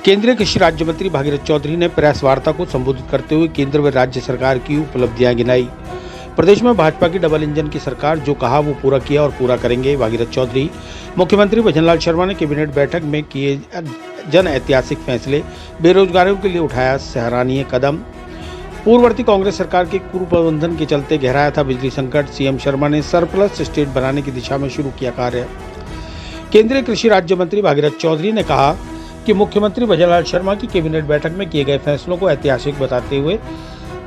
केंद्रीय कृषि राज्य मंत्री भागीरथ चौधरी ने प्रेस वार्ता को संबोधित करते हुए केंद्र व राज्य सरकार की उपलब्धियां गिनाई। प्रदेश में भाजपा की डबल इंजन की सरकार जो कहा वो पूरा किया और पूरा करेंगे। भागीरथ चौधरी मुख्यमंत्री भजनलाल शर्मा ने कैबिनेट बैठक में किए जन ऐतिहासिक फैसले, बेरोजगारों के लिए उठाया सराहनीय कदम। पूर्ववर्ती कांग्रेस सरकार के कुप्रबंधन के चलते गहराया था बिजली संकट। सीएम शर्मा ने सरप्लस स्टेट बनाने की दिशा में शुरू किया कार्य। केंद्रीय कृषि राज्य मंत्री भागीरथ चौधरी ने कहा कि मुख्यमंत्री भजनलाल शर्मा की कैबिनेट बैठक में किए गए फैसलों को ऐतिहासिक बताते हुए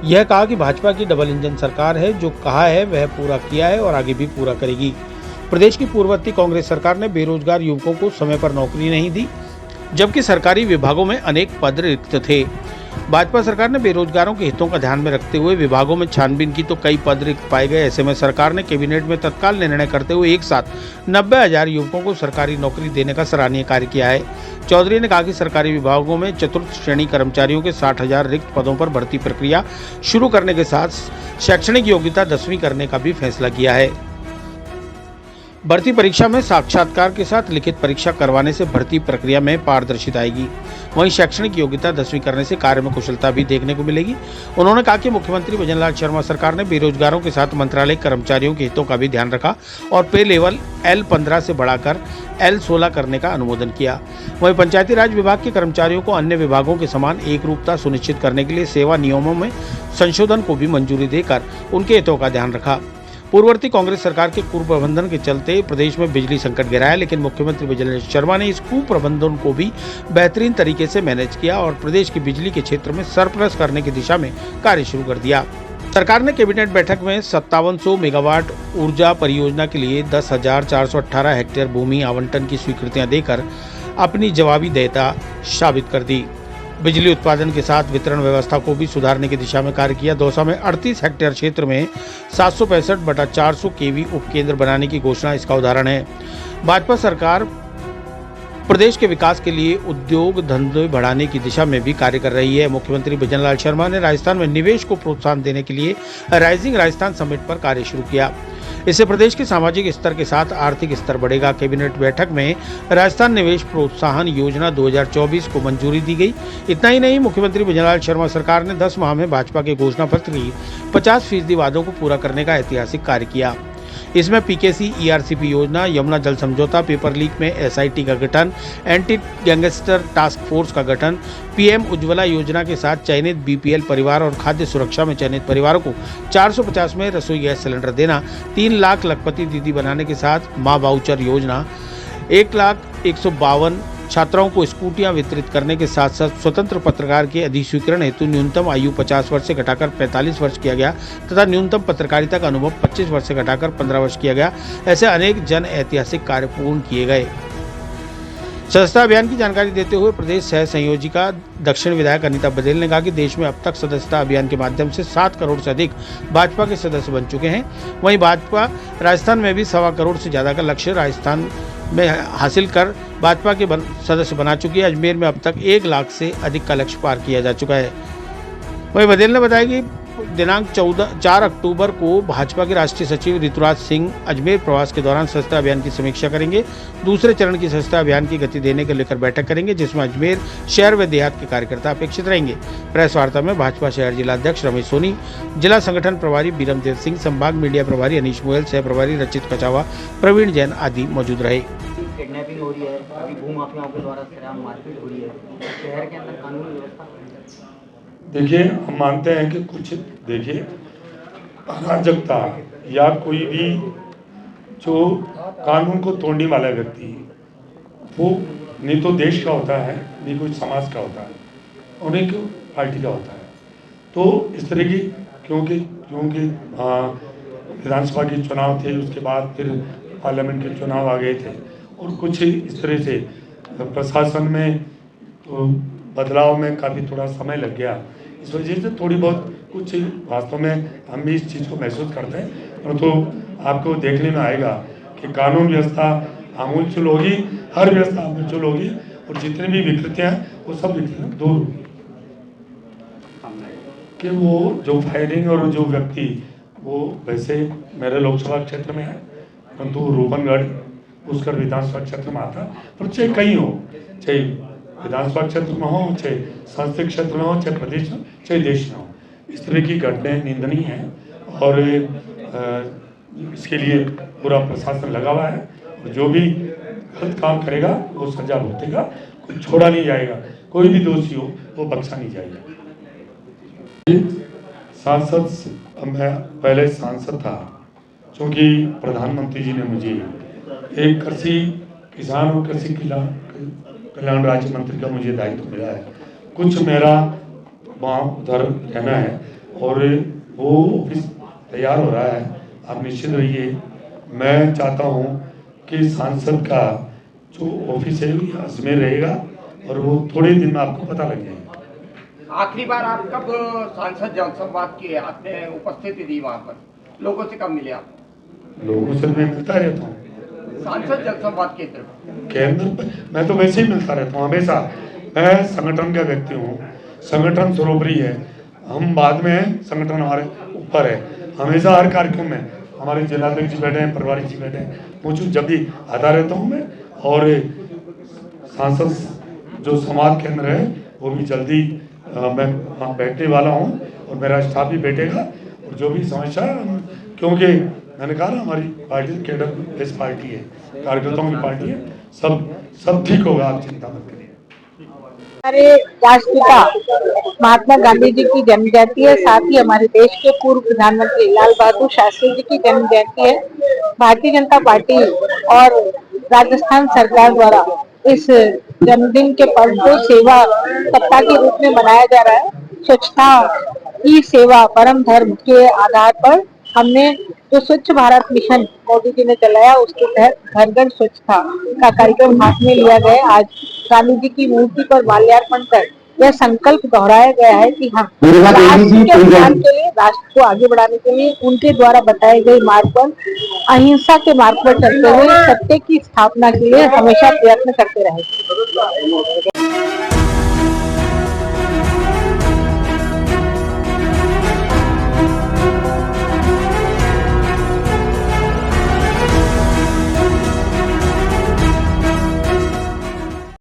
यह कहा कि भाजपा की डबल इंजन सरकार है, जो कहा है वह पूरा किया है और आगे भी पूरा करेगी। प्रदेश की पूर्ववर्ती कांग्रेस सरकार ने बेरोजगार युवकों को समय पर नौकरी नहीं दी, जबकि सरकारी विभागों में अनेक पद रिक्त थे। भाजपा सरकार ने बेरोजगारों के हितों का ध्यान में रखते हुए विभागों में छानबीन की तो कई पद रिक्त पाए गए। ऐसे में सरकार ने कैबिनेट में तत्काल निर्णय करते हुए एक साथ 90,000 युवकों को सरकारी नौकरी देने का सराहनीय कार्य किया है। चौधरी ने कहा कि सरकारी विभागों में चतुर्थ श्रेणी कर्मचारियों के 60,000 रिक्त पदों पर भर्ती प्रक्रिया शुरू करने के साथ शैक्षणिक योग्यता 10वीं करने का भी फैसला किया है। भर्ती परीक्षा में साक्षात्कार के साथ लिखित परीक्षा करवाने से भर्ती प्रक्रिया में पारदर्शिता आएगी। वहीं शैक्षणिक योग्यता 10वीं करने से कार्य में कुशलता भी देखने को मिलेगी। उन्होंने कहा कि मुख्यमंत्री भजनलाल शर्मा सरकार ने बेरोजगारों के साथ मंत्रालय कर्मचारियों के हितों का भी ध्यान रखा और पे लेवल L15 से बढ़ाकर L16 करने का अनुमोदन किया। वहीं पंचायती राज विभाग के कर्मचारियों को अन्य विभागों के समान एक रूपता सुनिश्चित करने के लिए सेवा नियमों में संशोधन को भी मंजूरी देकर उनके हितों का ध्यान रखा। पूर्ववर्ती कांग्रेस सरकार के कुप्रबंधन के चलते प्रदेश में बिजली संकट गिराया, लेकिन मुख्यमंत्री भजनलाल शर्मा ने इस कुप्रबंधन को भी बेहतरीन तरीके से मैनेज किया और प्रदेश की बिजली के क्षेत्र में सरप्लस करने की दिशा में कार्य शुरू कर दिया। सरकार ने कैबिनेट बैठक में 5700 मेगावाट ऊर्जा परियोजना के लिए 10,418 हेक्टेयर भूमि आवंटन की स्वीकृतियां देकर अपनी जवाबी देयता साबित कर दी। बिजली उत्पादन के साथ वितरण व्यवस्था को भी सुधारने की दिशा में कार्य किया। दौसा में 38 हेक्टेयर क्षेत्र में 765/400 केवी उपकेंद्र बनाने की घोषणा इसका उदाहरण है। भाजपा सरकार प्रदेश के विकास के लिए उद्योग धंधे बढ़ाने की दिशा में भी कार्य कर रही है। मुख्यमंत्री भजनलाल शर्मा ने राजस्थान में निवेश को प्रोत्साहन देने के लिए राइजिंग राजस्थान समिट पर कार्य शुरू किया। इससे प्रदेश के सामाजिक स्तर के साथ आर्थिक स्तर बढ़ेगा। कैबिनेट बैठक में राजस्थान निवेश प्रोत्साहन योजना 2024 को मंजूरी दी गई। इतना ही नहीं, मुख्यमंत्री भजनलाल शर्मा सरकार ने 10 माह में भाजपा के घोषणा पत्र की 50% वादों को पूरा करने का ऐतिहासिक कार्य किया। इसमें पीकेसी ईआरसीपी योजना, यमुना जल समझौता, पेपर लीक में एसआईटी का गठन, एंटी गैंगस्टर टास्क फोर्स का गठन, पीएम उज्ज्वला योजना के साथ चयनित बीपीएल परिवार और खाद्य सुरक्षा में चयनित परिवारों को 450 में रसोई गैस सिलेंडर देना, 3 लाख लखपति दीदी बनाने के साथ माँ वाउचर योजना, 1,01,52 छात्राओं को स्कूटियां वितरित करने के साथ साथ स्वतंत्र पत्रकार के अधिस्वीकरण हेतु न्यूनतम आयु 50 वर्ष से घटाकर 45 वर्ष किया गया तथा न्यूनतम पत्रकारिता का अनुभव 25 वर्ष से घटाकर 15 वर्ष किया गया। ऐसे अनेक जन ऐतिहासिक कार्य पूर्ण किए गए। सदस्यता अभियान की जानकारी देते हुए प्रदेश सह संयोजिका दक्षिण विधायक अनीता बघेल ने कहा कि देश में अब तक सदस्यता अभियान के माध्यम से 7 करोड़ से अधिक भाजपा के सदस्य बन चुके हैं। वहीं भाजपा राजस्थान में भी 1.25 करोड़ से ज्यादा का लक्ष्य राजस्थान में हासिल कर भाजपा के सदस्य बना चुकी है। अजमेर में अब तक 1 लाख से अधिक का लक्ष्य पार किया जा चुका है। वहीं बघेल ने बताया कि दिनांक 4 अक्टूबर को भाजपा के राष्ट्रीय सचिव ऋतुराज सिंह अजमेर प्रवास के दौरान सदस्यता अभियान की समीक्षा करेंगे। दूसरे चरण की सदस्यता अभियान की गति देने को लेकर बैठक करेंगे, जिसमें अजमेर शहर व देहात के कार्यकर्ता अपेक्षित रहेंगे। प्रेस वार्ता में भाजपा शहर जिला अध्यक्ष रमेश सोनी, जिला संगठन प्रभारी बीरमदेव सिंह, संभाग मीडिया प्रभारी अनीश मोयल, सह प्रभारी रचित कचावा, प्रवीण जैन आदि मौजूद रहे। किडनैपिंग हो रही है, अभी भूमाफियाओं के द्वारा शरेआम मारपीट हो रही है, शहर के अंदर कानूनी व्यवस्था। देखिए, हम मानते हैं कि कुछ अराजकता या कोई भी जो कानून को तोड़ने वाला व्यक्ति, वो नहीं तो देश का होता है, नहीं कोई समाज का होता है और नहीं कोई पार्टी का होता है। तो इस तरह की क्योंकि विधानसभा के चुनाव थे, उसके बाद फिर पार्लियामेंट के चुनाव आ गए थे और कुछ इस तरह से प्रशासन में तो बदलाव में काफ़ी थोड़ा समय लग गया। इस वजह से थोड़ी बहुत कुछ वास्तव में हम भी इस चीज़ को महसूस करते हैं, परंतु आपको देखने में आएगा कि कानून व्यवस्था आमूलचूल होगी, हर व्यवस्था आमूलचूल होगी और जितनी भी विकृतियाँ हैं वो सब विकृतियाँ दूर होगी। कि वो जो फायरिंग और जो व्यक्ति वो वैसे मेरे लोकसभा क्षेत्र में है, परंतु रूपनगढ़ पुष्कर विधानसभा क्षेत्र में आता, पर चाहे कहीं हो, चाहे विधानसभा क्षेत्र में हो, चाहे संसदीय क्षेत्र में हो, चाहे प्रदेश में, चाहे देश में हो, इस तरह की घटनाएं निंदनीय हैं और इसके लिए पूरा प्रशासन लगा हुआ है। जो भी गलत काम करेगा वो सजा भुगतेगा, कोई छोड़ा नहीं जाएगा, कोई भी दोषी हो वो बख्शा नहीं जाएगा। सांसद, मैं पहले सांसद था, क्योंकि प्रधानमंत्री जी ने मुझे एक कृषि किसान और कृषि कल्याण राज्य मंत्री का मुझे दायित्व मिला है। कुछ मेरा वहाँ उधर रहना है और वो ऑफिस तैयार हो रहा है, आप निश्चित रहिए। मैं चाहता हूँ कि सांसद का जो ऑफिस है वो अजमेर रहेगा और वो थोड़े दिन में आपको पता लग जाएगा। आखिरी बार आप कब सांसद जनसंवाद किए, आपने उपस्थिति दी वहाँ पर, लोगों से कब मिले आप? लोगों से मैं मिलता रहता हूँ। सांसद जनसंवाद केंद्र पर मैं तो वैसे ही मिलता रहता हूँ हमेशा। मैं संगठन का व्यक्ति हूँ, संगठन सर्वोपरि है, हम बाद में हैं, संगठन हमारे ऊपर है। हमेशा हर कार्यक्रम में हमारे जिलाध्यक्ष जी बैठे हैं, प्रभारी जी बैठे हैं, मौजूद जब भी आता रहता हूँ मैं। और सांसद जो संवाद केंद्र है वो भी जल्दी मैं वहाँ बैठने वाला हूँ और मेरा स्टाफ भी बैठेगा। और जो भी समस्या है, क्योंकि मैंने कहा ना हमारी पार्टी कैडर बेस्ड पार्टी है, कार्यकर्ताओं की पार्टी है, सब ठीक होगा, आप चिंता मत करिए। हमारे राष्ट्रपिता महात्मा गांधी जी की जन्म जयंती है, साथ ही हमारे देश के पूर्व प्रधानमंत्री लाल बहादुर शास्त्री जी की जन्म जयंती है। भारतीय जनता पार्टी और राजस्थान सरकार द्वारा इस जन्मदिन के पर्व को सेवा सप्ताह के रूप में मनाया जा रहा है। स्वच्छता ही सेवा परम धर्म के आधार पर हमने जो स्वच्छ भारत मिशन मोदी जी ने चलाया, उसके तहत घर घर स्वच्छता का कार्यक्रम हाथ में लिया गया। आज गांधी जी की मूर्ति पर माल्यार्पण कर यह संकल्प दोहराया गया है कि हम राष्ट्र के अभियान के लिए, राष्ट्र को आगे बढ़ाने के लिए उनके द्वारा बताए गए मार्ग पर, अहिंसा के मार्ग पर चलते हुए सत्य की स्थापना के लिए हमेशा प्रयत्न करते रहेंगे।